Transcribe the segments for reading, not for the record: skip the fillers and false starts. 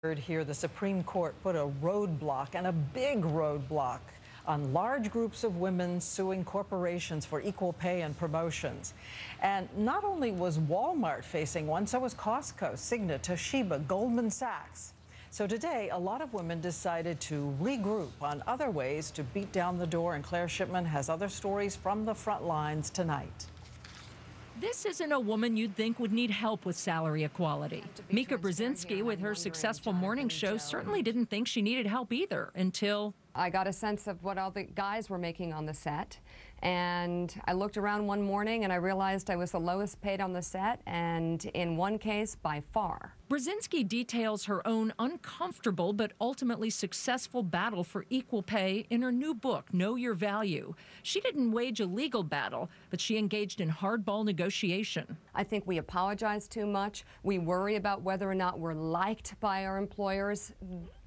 Here, the Supreme Court put a roadblock, and a big roadblock, on large groups of women suing corporations for equal pay and promotions. And not only was Walmart facing one, so was Costco, Cigna, Toshiba, Goldman Sachs. So today, a lot of women decided to regroup on other ways to beat down the door, and Claire Shipman has other stories from the front lines tonight. This isn't a woman you'd think would need help with salary equality. Mika Brzezinski, with her successful morning show, certainly didn't think she needed help either until I got a sense of what all the guys were making on the set, and I looked around one morning and I realized I was the lowest paid on the set, and in one case by far. Brzezinski details her own uncomfortable but ultimately successful battle for equal pay in her new book, Know Your Value. She didn't wage a legal battle, but she engaged in hardball negotiation. I think we apologize too much. We worry about whether or not we're liked by our employers.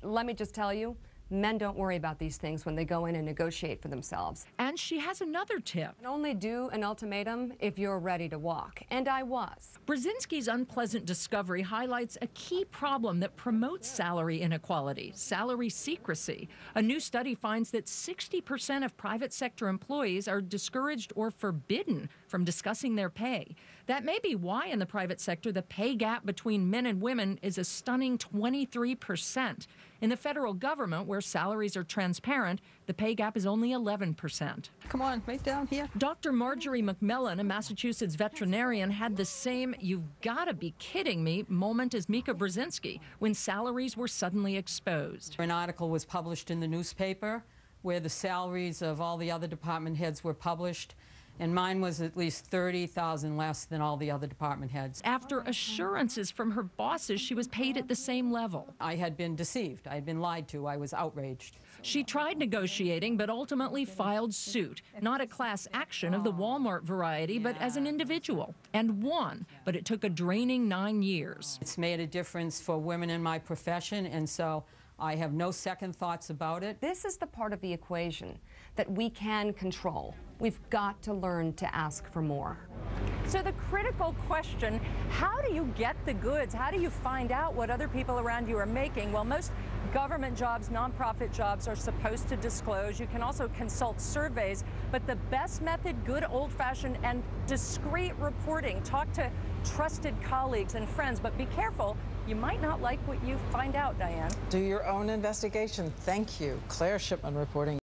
Let me just tell you, men don't worry about these things when they go in and negotiate for themselves. And she has another tip. Only do an ultimatum if you're ready to walk, and I was. Brzezinski's unpleasant discovery highlights a key problem that promotes salary inequality, salary secrecy. A new study finds that 60% of private sector employees are discouraged or forbidden from discussing their pay. That may be why in the private sector the pay gap between men and women is a stunning 23%. In the federal government, where salaries are transparent, the pay gap is only 11%. Come on, right down here. Dr. Marjorie McMillan, a Massachusetts veterinarian, had the same "you've got to be kidding me" moment as Mika Brzezinski when salaries were suddenly exposed. An article was published in the newspaper where the salaries of all the other department heads were published, and mine was at least $30,000 less than all the other department heads. After assurances from her bosses she was paid at the same level. I had been deceived. I had been lied to. I was outraged. She tried negotiating, but ultimately filed suit, not a class action of the Walmart variety, but as an individual, and won. But it took a draining 9 years. It's made a difference for women in my profession, and so I have no second thoughts about it. This is the part of the equation that we can control. We've got to learn to ask for more. So the critical question, how do you get the goods? How do you find out what other people around you are making? Well, most government jobs, nonprofit jobs are supposed to disclose. You can also consult surveys, but the best method, good old-fashioned and discreet reporting. Talk to trusted colleagues and friends, but be careful. You might not like what you find out, Diane. Do your own investigation. Thank you. Claire Shipman reporting.